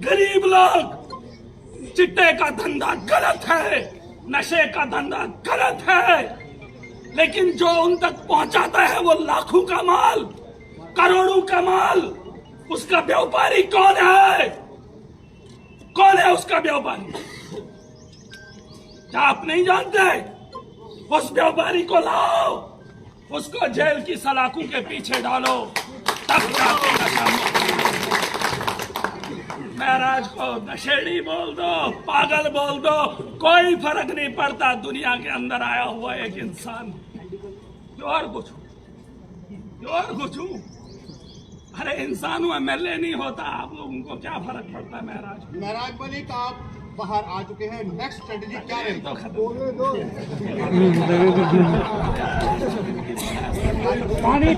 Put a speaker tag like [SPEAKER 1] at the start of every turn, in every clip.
[SPEAKER 1] गरीब लोग, चिट्टे का धंधा गलत है, नशे का धंधा गलत है, लेकिन जो उन तक पहुंचाता है वो लाखों का माल, करोड़ों का माल, उसका व्यापारी कौन है? कौन है उसका व्यापारी? क्या आप नहीं जानते? उस व्यापारी को लाओ, उसको जेल की सलाखों के पीछे डालो, तब जाके नशा मुक्त। महराज को नशेड़ी बोल दो, पागल बोल दो, कोई फर्क नहीं पड़ता। दुनिया के अंदर आया हुआ एक इंसान, और कुछ हूँ। अरे इंसान हूँ, एमएलए नहीं होता। आप लोगों को क्या फर्क पड़ता है? महराज
[SPEAKER 2] मलिक, आप बाहर आ चुके हैं, नेक्स्ट स्ट्रेटेजी क्या है?
[SPEAKER 1] तो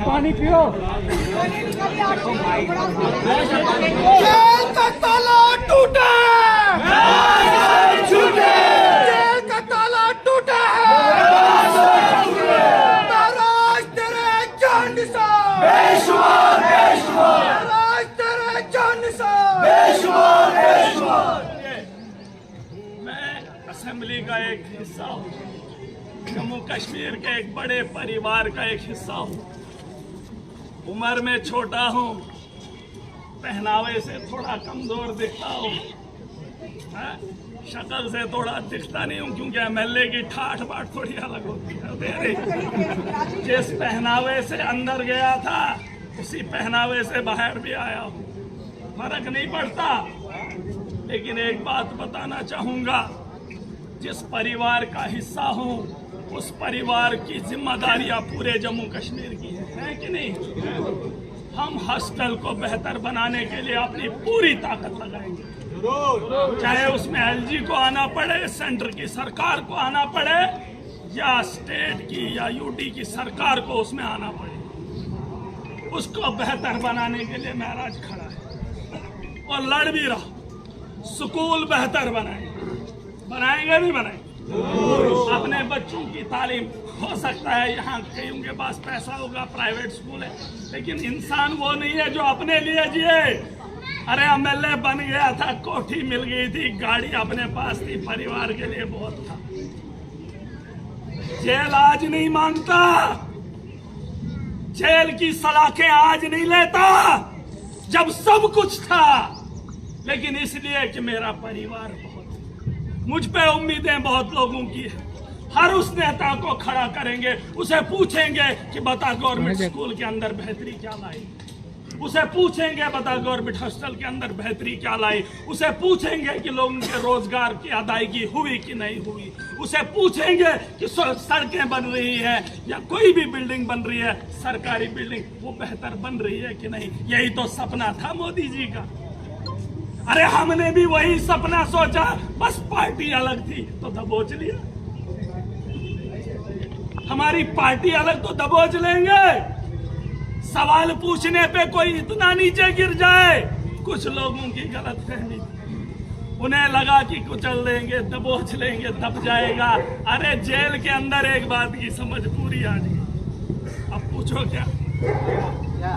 [SPEAKER 3] पानी पियो।
[SPEAKER 2] जेल का ताला टूटा है, जेल का ताला टूटा है। महाराज तेरे जान निसार, महाराज तेरे जान निसार।
[SPEAKER 1] मैं असेंबली का एक हिस्सा हूँ, जम्मू कश्मीर के एक बड़े परिवार का एक हिस्सा हूँ। उम्र में छोटा हूँ, पहनावे से थोड़ा कमजोर दिखता हूँ, शक्ल से थोड़ा दिखता नहीं हूँ, क्योंकि एमएलए की ठाठ बाट थोड़ी अलग होती है। जिस पहनावे से अंदर गया था उसी पहनावे से बाहर भी आया हूँ, फर्क नहीं पड़ता। लेकिन एक बात बताना चाहूंगा, जिस परिवार का हिस्सा हूँ उस परिवार की जिम्मेदारियां पूरे जम्मू कश्मीर की है कि नहीं? हम हॉस्टल को बेहतर बनाने के लिए अपनी पूरी ताकत लगाएंगे, चाहे उसमें एलजी को आना पड़े, सेंटर की सरकार को आना पड़े, या स्टेट की या यूटी की सरकार को उसमें आना पड़े। उसको बेहतर बनाने के लिए महराज खड़ा है और लड़ भी रहा। स्कूल बेहतर बनाएंगे नहीं बनाएंगे? अपने बच्चों की तालीम, हो सकता है यहाँ कईयों के पास पैसा होगा, प्राइवेट स्कूल है, लेकिन इंसान वो नहीं है जो अपने लिए जिए। अरे एमएलए बन गया था, कोठी मिल गई थी, गाड़ी अपने पास थी, परिवार के लिए बहुत था। जेल आज नहीं मांगता, जेल की सलाखें आज नहीं लेता, जब सब कुछ था। लेकिन इसलिए कि मेरा परिवार बहुत, मुझ पे उम्मीदें बहुत लोगों की है। हर उस नेता को खड़ा करेंगे, उसे पूछेंगे कि बता गवर्नमेंट स्कूल के अंदर बेहतरी क्या लाई, उसे पूछेंगे बता गवर्नमेंट हॉस्टल के अंदर बेहतरी क्या लाई, उसे पूछेंगे कि लोगों के रोजगार की अदायगी हुई कि नहीं हुई, उसे पूछेंगे कि सड़कें बन रही है या कोई भी बिल्डिंग बन रही है, सरकारी बिल्डिंग, वो बेहतर बन रही है कि नहीं। यही तो सपना था मोदी जी का। अरे हमने भी वही सपना सोचा, बस पार्टी अलग थी तो दबोच लिया। हमारी पार्टी अलग तो दबोच लेंगे। सवाल पूछने पे कोई इतना नीचे गिर जाए। कुछ लोगों की गलतफहमी, उन्हें लगा कि कुचल देंगे, दबोच लेंगे, दब जाएगा। अरे जेल के अंदर एक बात की समझ पूरी आ गई। अब पूछो क्या,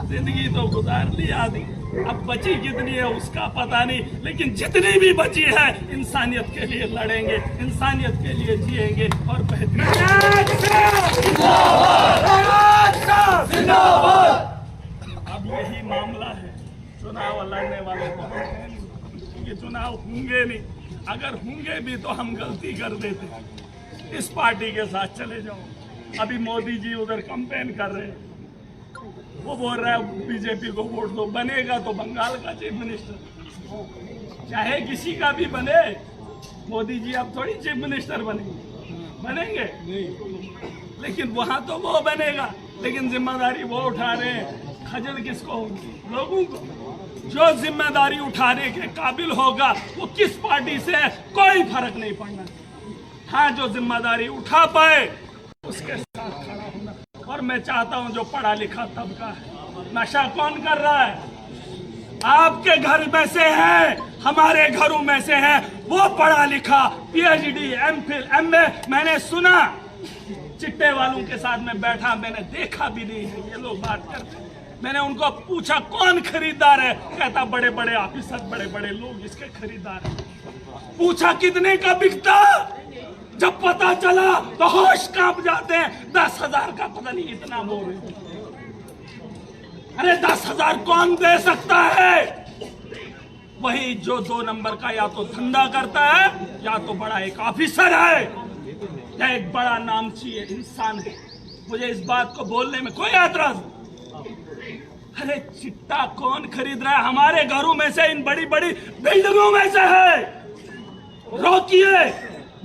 [SPEAKER 1] जिंदगी तो गुजार ली आदमी, अब बची कितनी है उसका पता नहीं, लेकिन जितनी भी बची है इंसानियत के लिए लड़ेंगे, इंसानियत के लिए जिएंगे और बेहतरीन। अब यही मामला है, चुनाव लड़ने वाले तो हम हैं नहीं, ये चुनाव होंगे नहीं। अगर होंगे भी तो हम गलती कर देते, इस पार्टी के साथ चले जाओ। अभी मोदी जी उधर कैंपेन कर रहे हैं, वो बोल रहा है बीजेपी को वोट दो, बनेगा तो बंगाल का चीफ मिनिस्टर, चाहे किसी का भी बने। मोदी जी अब थोड़ी चीफ मिनिस्टर बनेंगे, लेकिन वहां तो वो बनेगा, लेकिन जिम्मेदारी वो उठा रहे हैं। खजल किसको होगी? लोगों को। जो जिम्मेदारी उठाने के काबिल होगा वो किस पार्टी से है कोई फर्क नहीं पड़ना। हाँ, जो जिम्मेदारी उठा पाए उसके साथ खड़ा होना। और मैं चाहता हूं जो पढ़ा लिखा तबका है, नशा कौन कर रहा है? आपके घर में से है, हमारे घरों में से है, वो पढ़ा लिखा, पीएचडी, एमफिल, एमए। मैंने सुना चिट्टे वालों के साथ में बैठा, मैंने देखा भी नहीं है, ये लोग बात करते हैं। मैंने उनको पूछा कौन खरीदार है, कहता बड़े बड़े ऑफिसर, बड़े बड़े लोग इसके खरीदार हैं। पूछा कितने का बिकता, जब पता चला तो होश कांप जाते हैं। 10,000 का पता नहीं इतना बोल रहे। अरे 10,000 कौन दे सकता है? वही जो 2 नंबर का या तो धंधा करता है या तो बड़ा एक ऑफिसर है या एक बड़ा नामची इंसान है। मुझे इस बात को बोलने में कोई एतराज नहीं। अरे चिट्टा कौन खरीद रहा है? हमारे घरों में से, इन बड़ी बड़ी बिल्डिंगों में से है। रोकिए,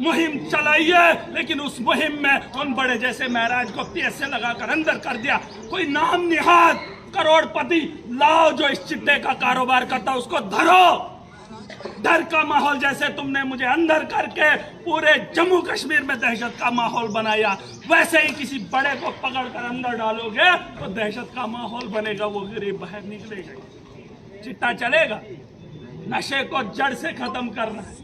[SPEAKER 1] मुहिम चलाइए, लेकिन उस मुहिम में उन बड़े जैसे महाराज को पैसे लगाकर अंदर कर दिया। कोई नाम निहाद करोड़पति लाओ जो इस चिट्टे का कारोबार करता, उसको धरो। डर का माहौल जैसे तुमने मुझे अंदर करके पूरे जम्मू कश्मीर में दहशत का माहौल बनाया, वैसे ही किसी बड़े को पकड़कर अंदर डालोगे तो दहशत का माहौल बनेगा, वो गरीब बाहर निकलेगा, चिट्टा चलेगा। नशे को जड़ से खत्म करना है,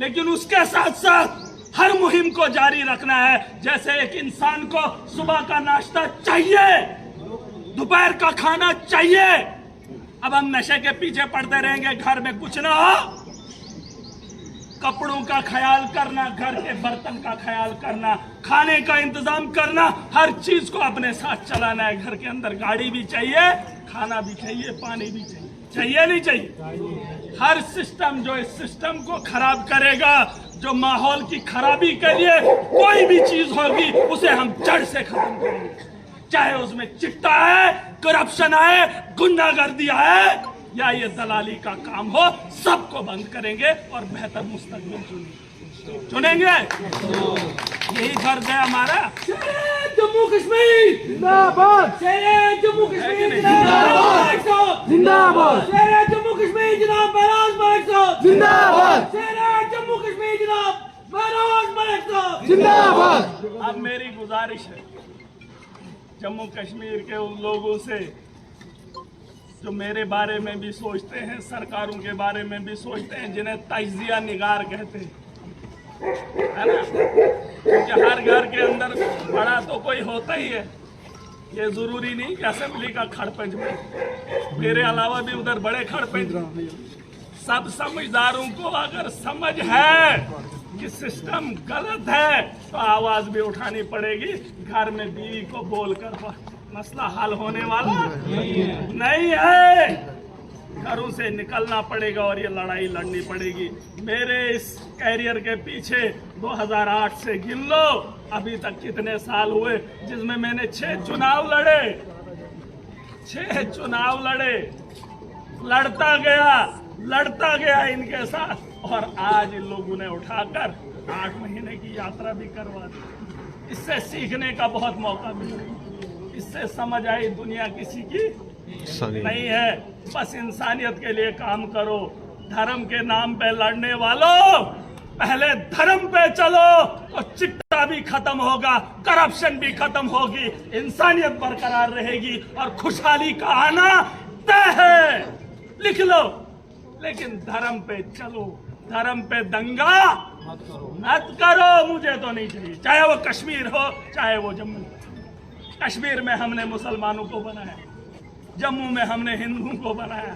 [SPEAKER 1] लेकिन उसके साथ साथ हर मुहिम को जारी रखना है। जैसे एक इंसान को सुबह का नाश्ता चाहिए, दोपहर का खाना चाहिए, अब हम नशे के पीछे पड़ते रहेंगे, घर में कुछ ना हो। कपड़ों का ख्याल करना, घर के बर्तन का ख्याल करना, खाने का इंतजाम करना, हर चीज को अपने साथ चलाना है। घर के अंदर गाड़ी भी चाहिए, खाना भी चाहिए, पानी भी चाहिए, चाहिए नहीं चाहिए? हर सिस्टम जो इस सिस्टम को खराब करेगा, जो माहौल की खराबी के लिए कोई भी चीज होगी, उसे हम जड़ से खत्म करेंगे। चाहे उसमें चिट्टा है, करप्शन है, गुंडागर्दी है या ये दलाली का काम हो, सबको बंद करेंगे और बेहतर मुस्तकबिल चुनेंगे। यही फर्ज है हमारा।
[SPEAKER 3] जम्मू कश्मीर जिंदाबाद, जम्मू कश्मीर जिंदाबाद, जिंदाबाद, जम्मू कश्मीर जनाब महराज मलिक साहब जिंदाबाद, जम्मू कश्मीर जनाब महराज मलिक साहब जिंदाबाद।
[SPEAKER 1] अब मेरी गुजारिश है जम्मू कश्मीर के उन लोगों से जो मेरे बारे में भी सोचते हैं, सरकारों के बारे में भी सोचते हैं, जिन्हें तजिया निगार कहते हैं, है ना? क्योंकि हर घर के अंदर बड़ा तो कोई होता ही है। ये जरूरी नहीं कि असेंबली का खड़पंच में, मेरे अलावा भी उधर बड़े खड़पंच। सब समझदारों को अगर समझ है कि सिस्टम गलत है तो आवाज भी उठानी पड़ेगी। घर में बीवी को बोलकर मसला हल होने वाला नहीं है। घरों से निकलना पड़ेगा और ये लड़ाई लड़नी पड़ेगी। मेरे इस कैरियर के पीछे 2008 से गिन लो, अभी तक कितने साल हुए जिसमें मैंने 6 चुनाव लड़े, 6 चुनाव लड़े, लड़ता गया इनके साथ, और आज इन लोगों ने उठाकर 8 महीने की यात्रा भी करवा दी। इससे सीखने का बहुत मौका मिला, इससे समझ आई दुनिया किसी की नहीं है। बस इंसानियत के लिए काम करो। धर्म के नाम पे लड़ने वालों, पहले धर्म पे चलो तो चिट्टा भी खत्म होगा, करप्शन भी खत्म होगी, इंसानियत बरकरार रहेगी और खुशहाली का आना तय है। लिख लो, लेकिन धर्म पे चलो, धर्म पे दंगा मत करो। मुझे तो नहीं चाहिए, चाहे वो कश्मीर हो चाहे वो जम्मू। कश्मीर में हमने मुसलमानों को बनाया, जम्मू में हमने हिंदुओं को बनाया।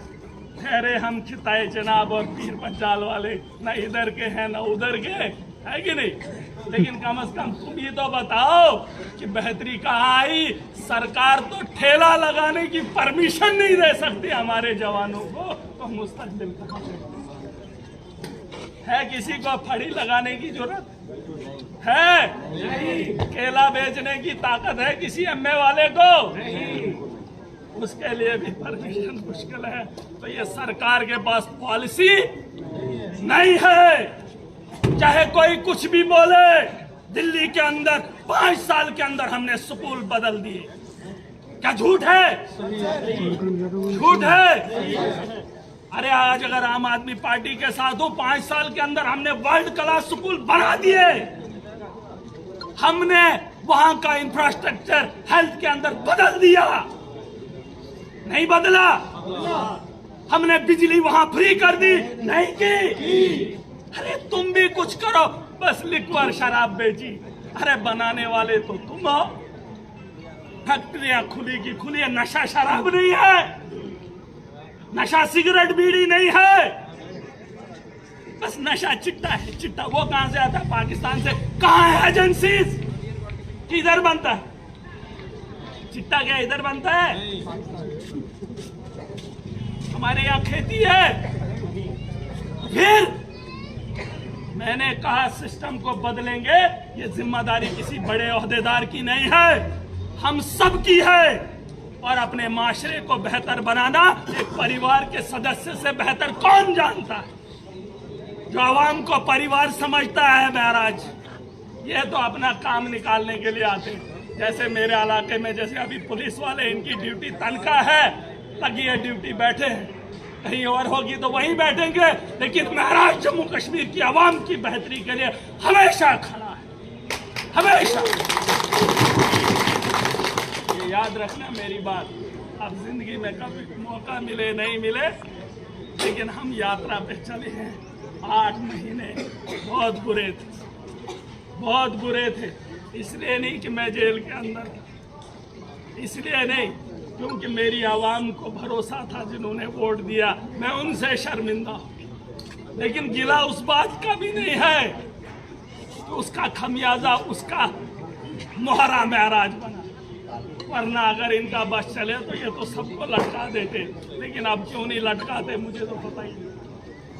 [SPEAKER 1] ठहरे हम खिताए जनाब और पीर पंजाल वाले, न इधर के हैं न उधर के, है कि नहीं? लेकिन कम से कम तुम ये तो बताओ कि बेहतरी कहाँ आई? सरकार तो ठेला लगाने की परमिशन नहीं दे सकती हमारे जवानों को, तो मुस्तकबिल कहाँ है? किसी को फड़ी लगाने की जरूरत है? केला बेचने की ताकत है किसी एमए वाले को? उसके लिए भी परमिशन मुश्किल है। तो ये सरकार के पास पॉलिसी नहीं है। चाहे कोई कुछ भी बोले, दिल्ली के अंदर 5 साल के अंदर हमने स्कूल बदल दिए। क्या झूठ है? झूठ है। अरे आज अगर आम आदमी पार्टी के साथ हो, 5 साल के अंदर हमने वर्ल्ड क्लास स्कूल बना दिए। हमने वहां का इंफ्रास्ट्रक्चर हेल्थ के अंदर बदल दिया, नहीं बदला? हमने बिजली वहां फ्री कर दी, नहीं की? अरे तुम भी कुछ करो। बस लिक्वर शराब बेची, अरे बनाने वाले तो तुम हो। फैक्ट्रियां खुली की खुली है। नशा शराब नहीं है, नशा सिगरेट बीड़ी नहीं है, बस नशा चिट्टा है। चिट्टा वो कहां से आता है? पाकिस्तान से। कहां है एजेंसीज? किधर बनता है चिट्टा? क्या इधर बनता है? हमारे यहाँ खेती है। फिर मैंने कहा सिस्टम को बदलेंगे। ये जिम्मेदारी किसी बड़े ओहदेदार की नहीं है, हम सब की है। और अपने माशरे को बेहतर बनाना एक परिवार के सदस्य से बेहतर कौन जानता है? जो आवाम को परिवार समझता है महराज, ये तो अपना काम निकालने के लिए आते हैं। जैसे मेरे इलाके में जैसे अभी पुलिस वाले, इनकी ड्यूटी तनख्वाह है, लगी है ड्यूटी, बैठे हैं। कहीं और होगी तो वहीं बैठेंगे, लेकिन महराज जम्मू कश्मीर की आवाम की बेहतरी के लिए हमेशा खड़ा है, हमेशा। ये याद रखना मेरी बात। अब जिंदगी में कभी मौका मिले नहीं मिले, लेकिन हम यात्रा पे चले हैं। 8 महीने बहुत बुरे थे, बहुत बुरे थे। इसलिए नहीं कि मैं जेल के अंदर था, इसलिए नहीं, क्योंकि मेरी आवाम को भरोसा था, जिन्होंने वोट दिया। मैं उनसे शर्मिंदा हूं, लेकिन गिला उस बात का भी नहीं है कि उसका खमियाजा उसका मोहरा महराज बना। वरना अगर इनका बस चले तो ये तो सबको लटका देते, लेकिन अब क्यों नहीं लटकाते मुझे तो पता ही नहीं।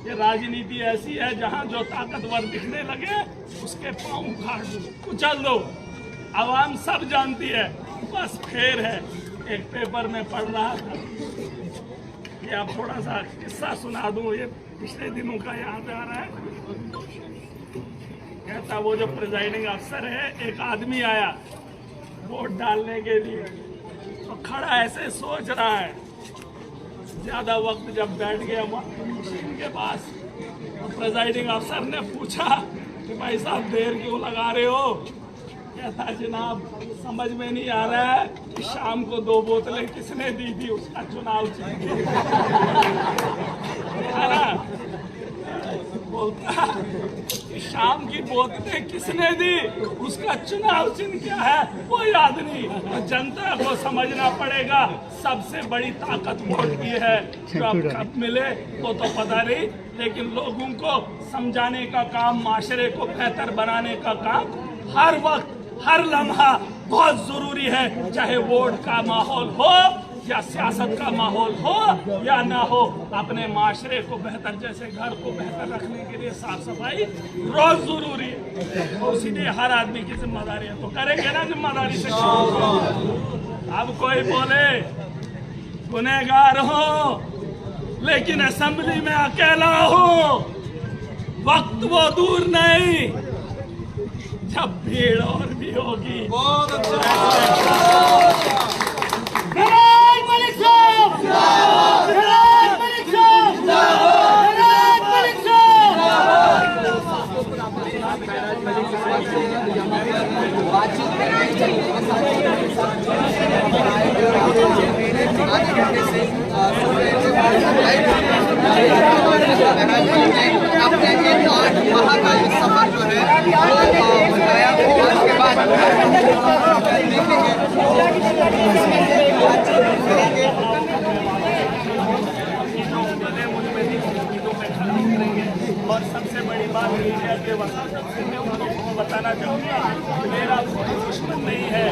[SPEAKER 1] ये राजनीति ऐसी है जहां जो ताकतवर दिखने लगे उसके पांव उखाड़ दो, कुचल दो। आवाम सब जानती है, बस फेर है। एक पेपर में पढ़ रहा था, ये आप थोड़ा सा किस्सा सुना दूं, ये पिछले दिनों का याद आ रहा है। कहता वो जो प्रिजाइडिंग अफसर है, एक आदमी आया वोट डालने के लिए, तो खड़ा ऐसे सोच रहा है। ज्यादा वक्त जब बैठ गया मशीन के पास, तो प्रिजाइडिंग अफसर ने पूछा कि भाई साहब देर क्यों लगा रहे हो? कहता जनाब समझ में नहीं आ रहा है कि शाम को 2 बोतलें किसने दी थी, उसका चुनाव चिन्ह है ना। बोलता कि शाम की बोतलें किसने दी, उसका चुनाव चिन्ह क्या है वो याद नहीं। तो जनता को समझना पड़ेगा, सबसे बड़ी ताकत वोट की है। जो अब कब मिले वो तो पता नहीं, लेकिन लोगों को समझाने का काम, माशरे को बेहतर बनाने का काम हर वक्त हर लम्हा बहुत जरूरी है। चाहे वोट का माहौल हो या सियासत का माहौल हो या ना हो, अपने माशरे को बेहतर, जैसे घर को बेहतर रखने के लिए साफ सफाई रोज जरूरी है। तो इसीलिए हर आदमी की जिम्मेदारी है, तो करेंगे ना जिम्मेदारी से। अब कोई बोले गुनहगार हो लेकिन असेंबली में अकेला हो, वक्त वो दूर नहीं जब भीड़ और भी होगी। बहुत और सबसे बड़ी बात मीडिया के वक्त मैं उन लोगों को बताना चाहूँगा, मेरा कोई दुश्मन नहीं है।